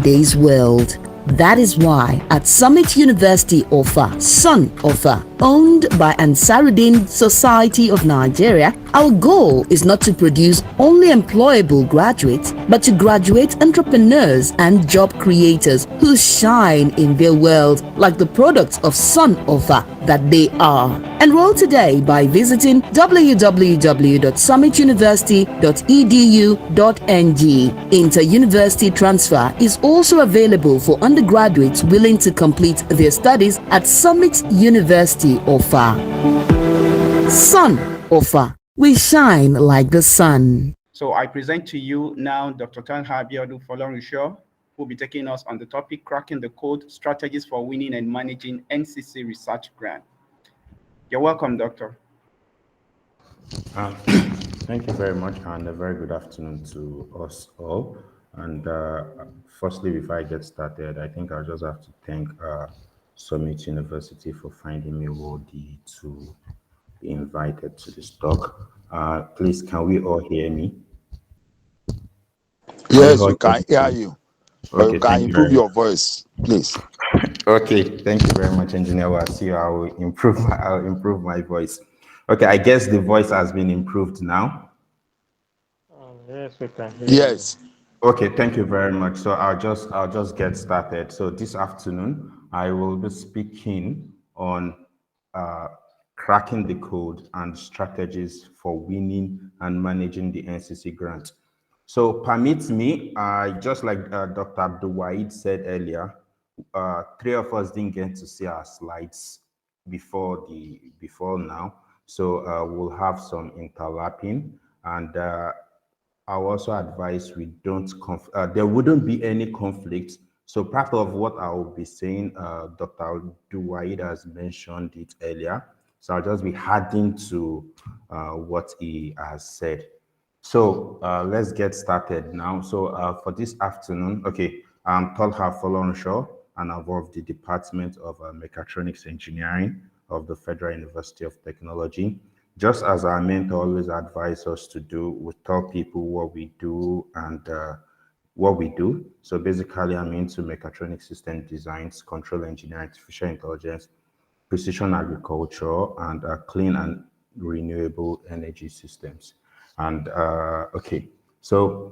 today's world. That is why at Summit University Offa, Sun Offa, owned by Ansaruddin Society of Nigeria, our goal is not to produce only employable graduates, but to graduate entrepreneurs and job creators who shine in their world like the products of Sun Offa that they are. Enroll today by visiting www.summituniversity.edu.ng. Inter-university transfer is also available for undergraduates willing to complete their studies at Summit University Offa. Sun Offa. We shine like the sun. So I present to you now Dr. Talha Abiodun Folorunsho, who will be taking us on the topic Cracking the Code, Strategies for Winning and Managing NCC Research Grant. You're welcome, Doctor. Thank you very much, and a very good afternoon to us all. And firstly, before I get started, I think I'll just have to thank Summit University for finding me worthy to be invited to this talk. Please, can we all hear me? Yes, we can hear you. But Okay, you can thank you improve very your voice, please. Okay, thank you very much, Engineer. Well, I see you. I'll improve my voice. Okay, I guess the voice has been improved now. Yes, we can hear Yes. Okay, thank you very much. So I'll just get started. So this afternoon, I will be speaking on cracking the code and strategies for winning and managing the NCC grant. So permit me, just like Dr. Abdul Wahid said earlier, three of us didn't get to see our slides before now. So we'll have some interlapping, and I'll also advise we don't, there wouldn't be any conflict. So part of what I will be saying, Dr. Duwaid has mentioned it earlier. So I'll just be adding to what he has said. So let's get started now. So for this afternoon, okay, I'm Talha Folorunsho, and I work the Department of Mechatronics Engineering of the Federal University of Technology. Just as our mentor always advised us to do, we tell people what we do and what we do. So basically, I'm into mechatronic system designs, control engineering, artificial intelligence, precision agriculture, and clean and renewable energy systems. And okay, so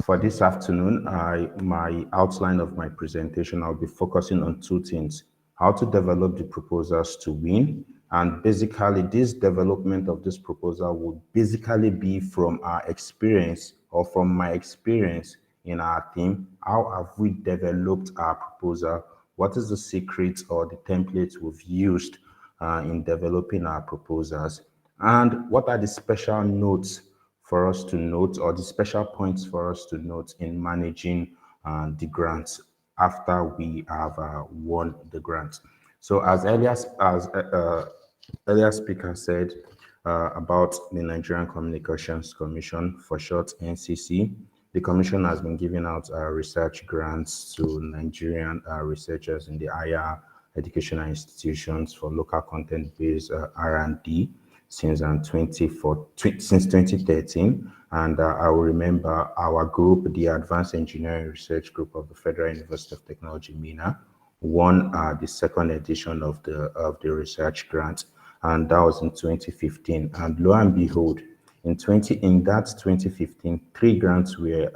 for this afternoon, my outline of my presentation, I'll be focusing on two things: how to develop the proposals to win, and basically this development of this proposal would basically be from our experience or from my experience in our team. How have we developed our proposal? What is the secret or the templates we've used in developing our proposals? And what are the special notes for us to note, or the special points for us to note in managing the grants after we have won the grant? So as earlier speaker said about the Nigerian Communications Commission, for short NCC, the commission has been giving out research grants to Nigerian researchers in the higher educational institutions for local content-based R&D since 2013. And I will remember our group, the Advanced Engineering Research Group of the Federal University of Technology, MENA, won the second edition of the research grant, and that was in 2015. And lo and behold, in that 2015, 3 grants were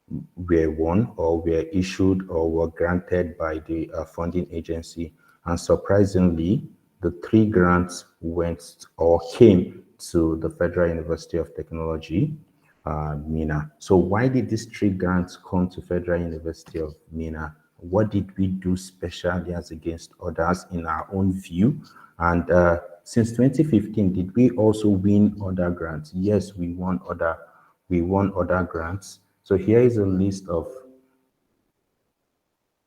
won or were issued or were granted by the funding agency. And surprisingly, the 3 grants went or came to the Federal University of Technology, MENA. So why did these 3 grants come to Federal University of MENA? What did we do specially as against others in our own view? And since 2015, did we also win other grants? Yes, we won other grants. So here is a list of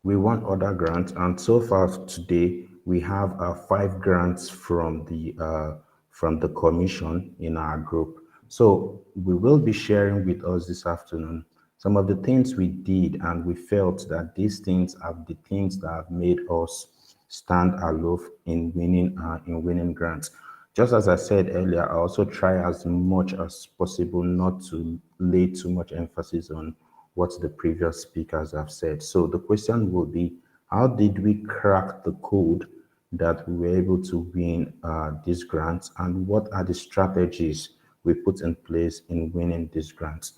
we won other grants, and so far today we have 5 grants from the commission in our group. So we will be sharing with us this afternoon some of the things we did, and we felt that these things are the things that have made us stand aloof in winning grants. Just as I said earlier, I also try as much as possible not to lay too much emphasis on what the previous speakers have said. So the question will be, how did we crack the code that we were able to win these grants, and what are the strategies we put in place in winning these grants?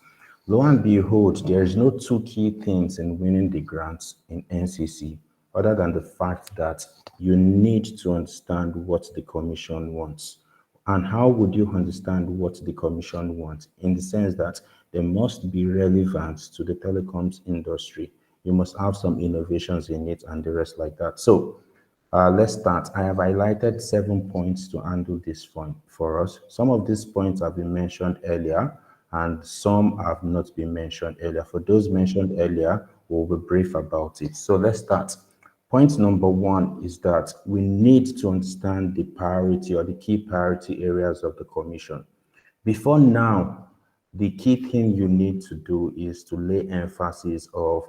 Lo and behold, there is no two key things in winning the grants in NCC other than the fact that you need to understand what the commission wants. And how would you understand what the commission wants? In the sense that they must be relevant to the telecoms industry. You must have some innovations in it and the rest like that. So let's start. I have highlighted 7 points to handle this point for us. Some of these points have been mentioned earlier, and some have not been mentioned earlier. For those mentioned earlier, we'll be brief about it. So let's start. Point number one is that we need to understand the priority or the key priority areas of the commission. Before now, the key thing you need to do is to lay emphasis of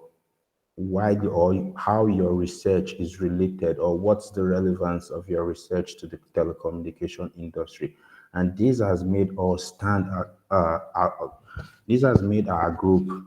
why or how your research is related, or what's the relevance of your research to the telecommunication industry. And this has made us stand this has made our group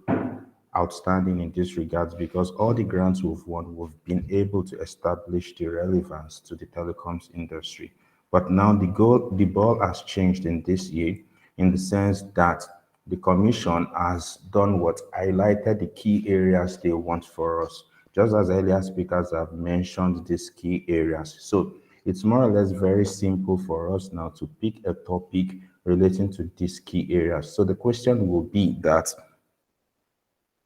outstanding in this regards, because all the grants we've won, we've been able to establish the relevance to the telecoms industry. But now the ball has changed in this year, in the sense that the commission has done what highlighted the key areas they want for us, just as earlier speakers have mentioned these key areas. So it's more or less very simple for us now to pick a topic relating to these key areas. So the question will be that,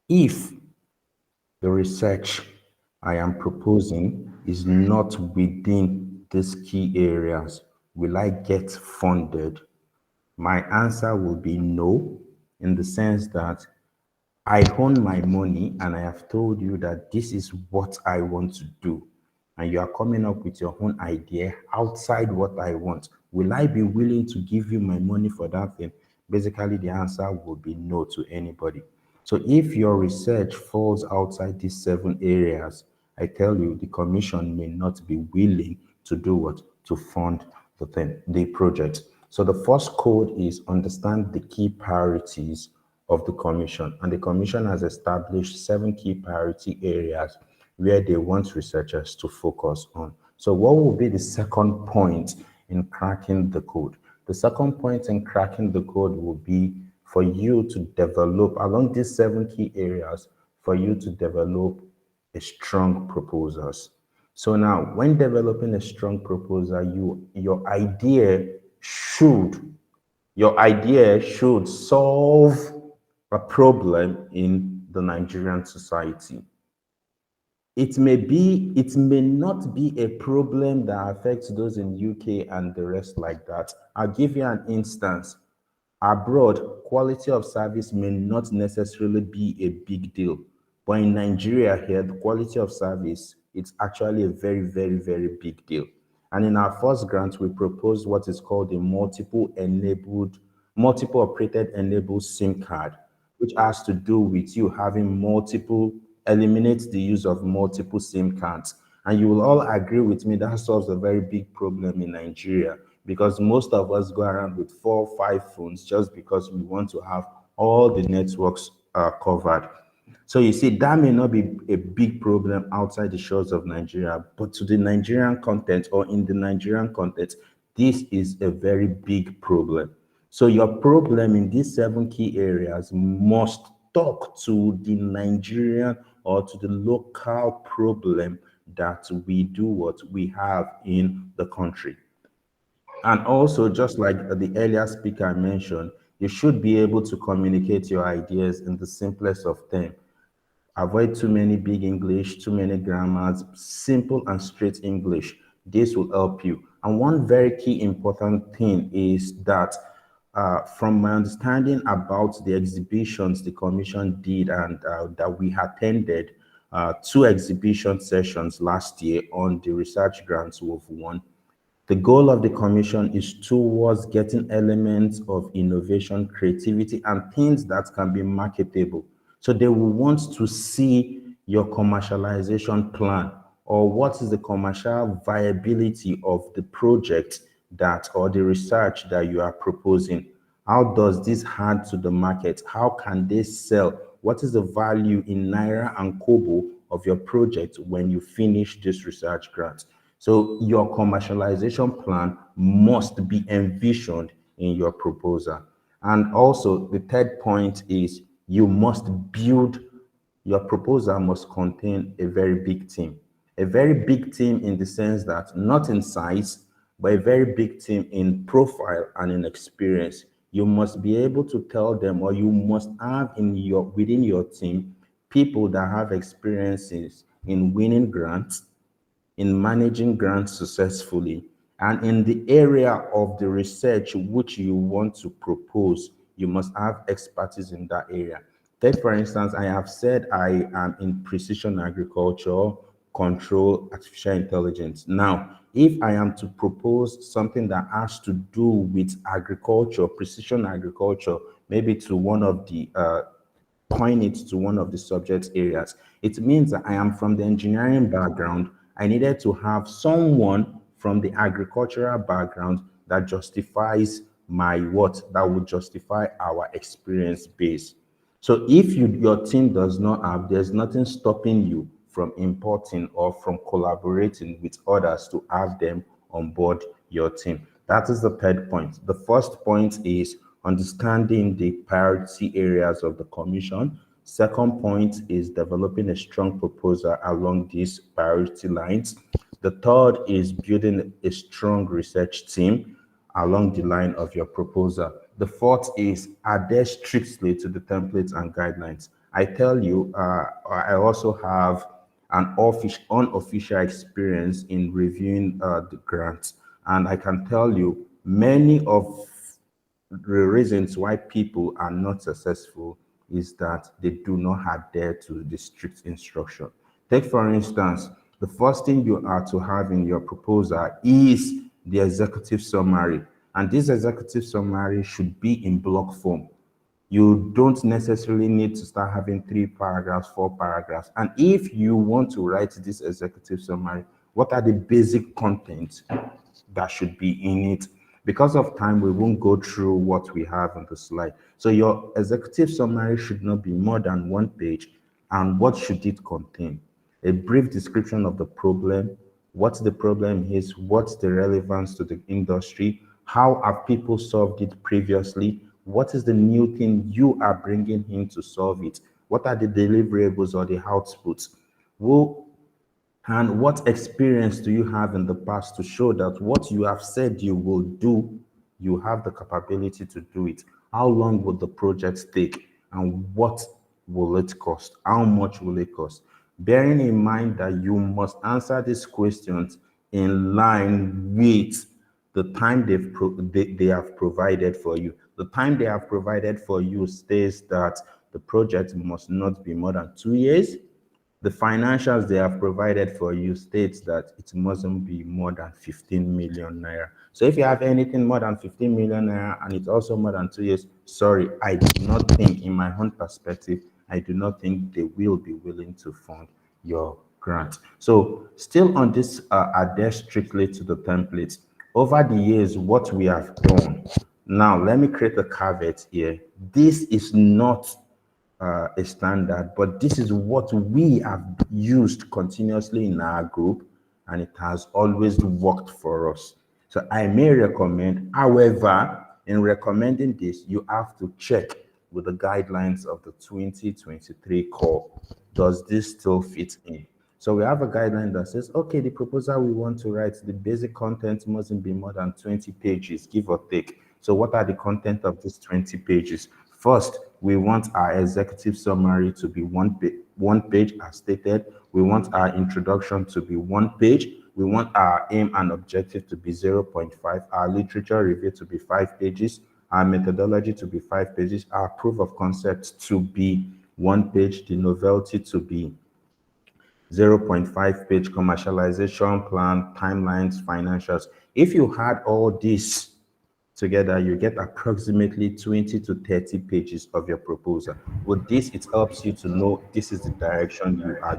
if the research I am proposing is not within these key areas, will I get funded? My answer will be no, in the sense that I own my money and I have told you that this is what I want to do, and you are coming up with your own idea outside what I want. Will I be willing to give you my money for that thing? Basically, the answer will be no to anybody. So if your research falls outside these 7 areas, I tell you, the commission may not be willing to do what? To fund the thing, the project. So the first code is understand the key priorities of the commission. And the commission has established 7 key priority areas where they want researchers to focus on. So what will be the second point in cracking the code? The second point in cracking the code will be for you to develop, along these 7 key areas, for you to develop a strong proposals. So now, when developing a strong proposal, your idea should solve a problem in the Nigerian society. It may not be a problem that affects those in UK and the rest like that. I'll give you an instance. Abroad, quality of service may not necessarily be a big deal, but in Nigeria here, the quality of service, it's actually a very, very, very big deal. And in our first grant, we proposed what is called a multiple operated enabled SIM card, which has to do with you having eliminates the use of multiple SIM cards. And you will all agree with me that solves a very big problem in Nigeria, because most of us go around with 4 or 5 phones just because we want to have all the networks covered. So you see, that may not be a big problem outside the shores of Nigeria, but to the Nigerian context, or in the Nigerian context, this is a very big problem. So your problem in these 7 key areas must talk to the Nigerian or to the local problem that we have in the country. And also, just like the earlier speaker mentioned, you should be able to communicate your ideas in the simplest of terms. Avoid too many big English, too many grammars, simple and straight English. This will help you. And one very key important thing is that from my understanding about the exhibitions the commission did and that we attended, 2 exhibition sessions last year on the research grants we've won. The goal of the commission is towards getting elements of innovation, creativity, and things that can be marketable. So they will want to see your commercialization plan, or what is the commercial viability of the project or the research that you are proposing. How does this add to the market? How can they sell what is the value in Naira and Kobo of your project when you finish this research grant? So your commercialization plan must be envisioned in your proposal. And also the third point is you must build, your proposal must contain a very big team. A very big team in the sense that not in size, but a very big team in profile and in experience. You must be able to tell them, or you must have in your within your team people that have experiences in winning grants, in managing grants successfully, and in the area of the research which you want to propose, you must have expertise in that area. Take, for instance, I have said I am in precision agriculture, control, artificial intelligence. Now, if I am to propose something that has to do with agriculture, precision agriculture, maybe to one of the point it to one of the subject areas. It means that I am from the engineering background. I needed to have someone from the agricultural background that justifies my what, that would justify our experience base. So if your team does not have, there's nothing stopping you from importing or from collaborating with others to have them on board your team. That is the third point. The first point is understanding the priority areas of the commission. Second point is developing a strong proposal along these priority lines. The third is building a strong research team along the line of your proposal. The fourth is adhere strictly to the templates and guidelines. I tell you, I also have an unofficial experience in reviewing the grants, and I can tell you many of the reasons why people are not successful is that they do not adhere to the strict instruction. Take, for instance, the first thing you are to have in your proposal is the executive summary. And this executive summary should be in block form. You don't necessarily need to start having 3 paragraphs, 4 paragraphs. And if you want to write this executive summary, what are the basic contents that should be in it? Because of time, we won't go through what we have on the slide. So your executive summary should not be more than 1 page. And what should it contain? A brief description of the problem, what the problem is, what's the relevance to the industry, how have people solved it previously, what is the new thing you are bringing in to solve it, what are the deliverables or the outputs, and what experience do you have in the past to show that what you have said you will do, you have the capability to do it? How long would the project take? And what will it cost? How much will it cost? Bearing in mind that you must answer these questions in line with the time they have provided for you. The time they have provided for you states that the project must not be more than 2 years. The financials they have provided for you states that it mustn't be more than 15 million naira. So if you have anything more than 15 million naira and it's also more than 2 years, sorry, I do not think, in my own perspective, I do not think they will be willing to fund your grant. So still on this, adhere strictly to the templates. Over the years, what we have done, now let me create a caveat here. This is not a standard, but this is what we have used continuously in our group, and it has always worked for us. So I may recommend, however, in recommending this, you have to check with the guidelines of the 2023 call. Does this still fit in? So we have a guideline that says, okay, the proposal we want to write, the basic content mustn't be more than 20 pages, give or take. So what are the content of these 20 pages? First, we want our executive summary to be one page as stated. We want our introduction to be 1 page. We want our aim and objective to be 0.5, our literature review to be 5 pages, our methodology to be 5 pages, our proof of concept to be 1 page, the novelty to be 0.5 page, commercialization plan, timelines, financials. If you had all this together, you get approximately 20 to 30 pages of your proposal. With this, it helps you to know this is the direction you are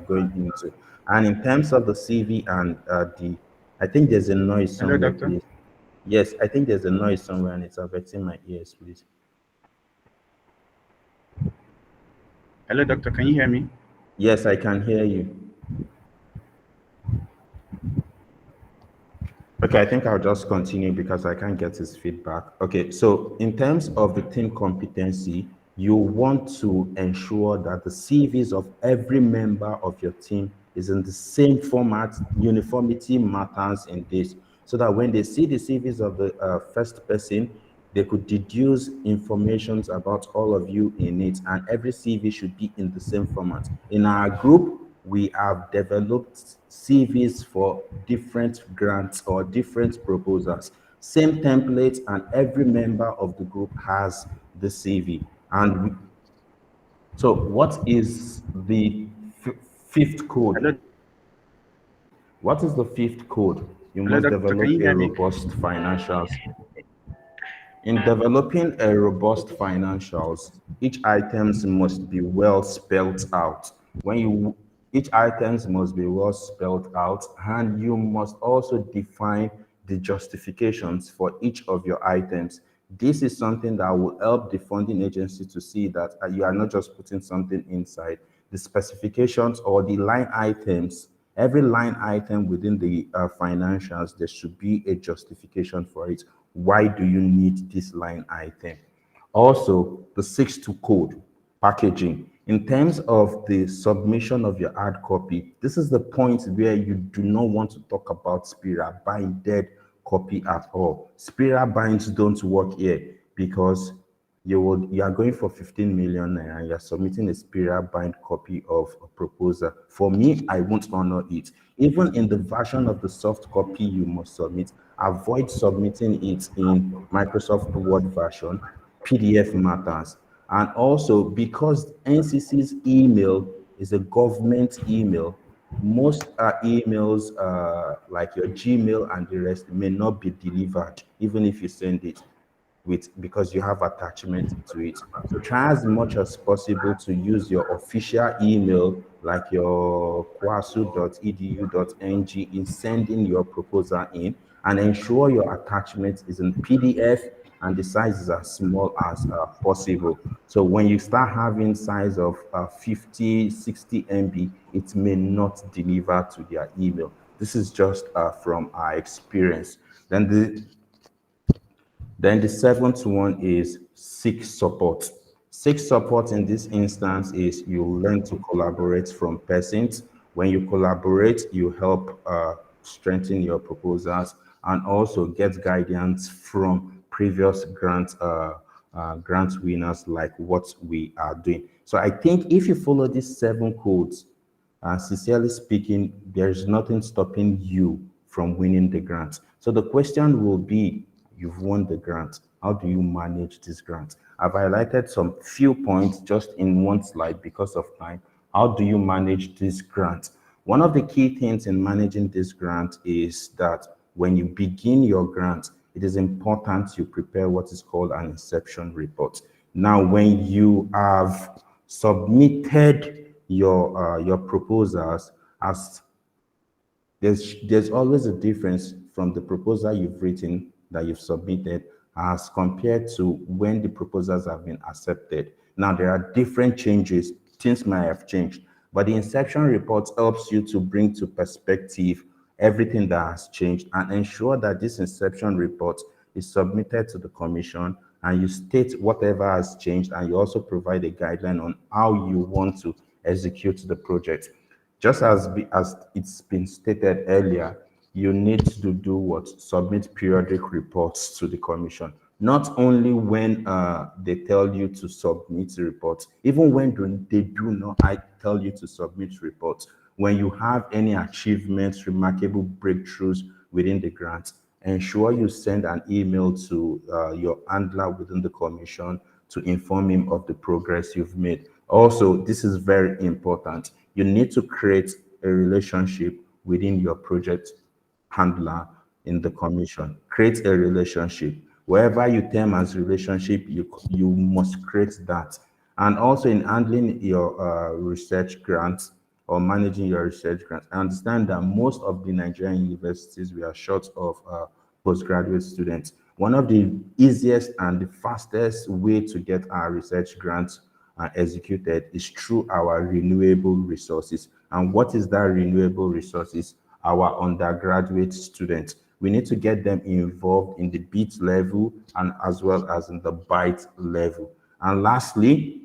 going into. And in terms of the CV and I think there's a noise Hello, somewhere, doctor. please. Yes, I think there's a noise somewhere and it's affecting my ears, please. Hello, doctor. Can you hear me? Yes, I can hear you. Okay, I think I'll just continue because I can't get his feedback. Okay, so in terms of the team competency, you want to ensure that the CVs of every member of your team is in the same format. Uniformity matters in this, so that when they see the CVs of the first person, they could deduce informations about all of you in it, and every CV should be in the same format. In our group, we have developed CVs for different grants or different proposals. Same template, and every member of the group has the CV. And so, what is the fifth Hello, code? What is the fifth code? You hello, must doctor. Can develop you a hear me? robust financials. In developing a robust financials, each items must be well spelled out. Each items must be well spelled out, and you must also define the justifications for each of your items. This is something that will help the funding agency to see that you are not just putting something inside. The specifications or the line items, every line item within the financials, there should be a justification for it. Why do you need this line item? Also, the 6 to code packaging. In terms of the submission of your hard copy, this is the point where you do not want to talk about Spira buying dead copy at all. Spira binds don't work here because you are going for 15 million naira and you're submitting a Spira bind copy of a proposal. For me, I won't honor it. Even in the version of the soft copy you must submit, avoid submitting it in Microsoft Word version. PDF matters. And also, because NCC's email is a government email, most emails like your Gmail and the rest may not be delivered, even if you send it because you have attachment to it. So try as much as possible to use your official email, like your kwasu.edu.ng, in sending your proposal in, and ensure your attachment is in PDF and the size is as small as possible. So when you start having size of 50, 60 MB, it may not deliver to their email. This is just from our experience. Then the seventh one is seek support. Seek support in this instance is you learn to collaborate from persons. When you collaborate, you help strengthen your proposals and also get guidance from previous grant winners, like what we are doing. So I think if you follow these 7 codes, sincerely speaking, there's nothing stopping you from winning the grant. So the question will be, you've won the grant. How do you manage this grant? I've highlighted some few points just in one slide because of time. How do you manage this grant? One of the key things in managing this grant is that when you begin your grant, it is important you prepare what is called an inception report. Now, when you have submitted your proposals, as there's always a difference from the proposal you've written that you've submitted as compared to when the proposals have been accepted. Now, there are different changes, things might have changed, but the inception report helps you to bring to perspective everything that has changed and ensure that this inception report is submitted to the commission, and you state whatever has changed, and you also provide a guideline on how you want to execute the project. Just as it's been stated earlier, you need to do what? Submit periodic reports to the commission. Not only when they tell you to submit reports, even when they do not I tell you to submit reports. When you have any achievements, remarkable breakthroughs within the grant, ensure you send an email to your handler within the commission to inform him of the progress you've made. Also, this is very important. You need to create a relationship within your project handler in the commission. Create a relationship. Wherever you term as relationship, you must create that. And also in handling your research grants or managing your research grants, I understand that most of the Nigerian universities, we are short of postgraduate students. One of the easiest and the fastest way to get our research grants and executed is through our renewable resources. And what is that renewable resources? Our undergraduate students. We need to get them involved in the bit level and as well as in the byte level. And lastly,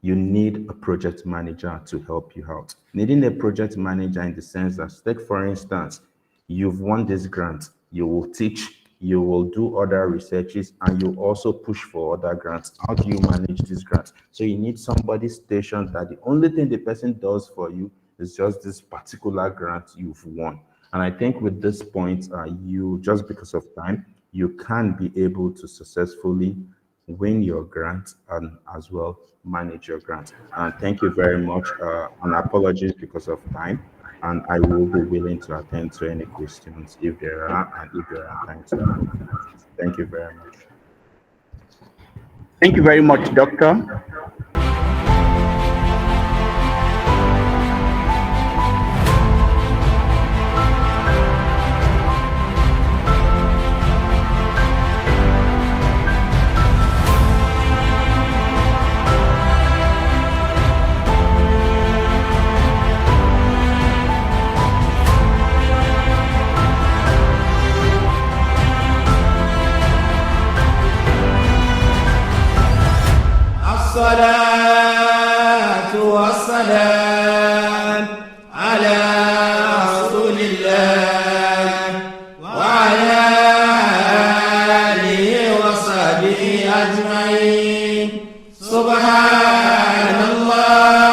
you need a project manager to help you out. Needing a project manager in the sense that, take for instance, you've won this grant, you will teach, you will do other researches, and you also push for other grants. How do you manage these grants? So you need somebody stationed that the only thing the person does for you is just this particular grant you've won. And I think with this point, you, just because of time, you can be able to successfully win your grant and as well manage your grant. And thank you very much. And apologies because of time. And I will be willing to attend to any questions if there are, and if there are time to have. Thank you very much. Thank you very much, Doctor. الصلاة والسلام على رسول الله وعلى آله وصحبه أجمعين. سبحان الله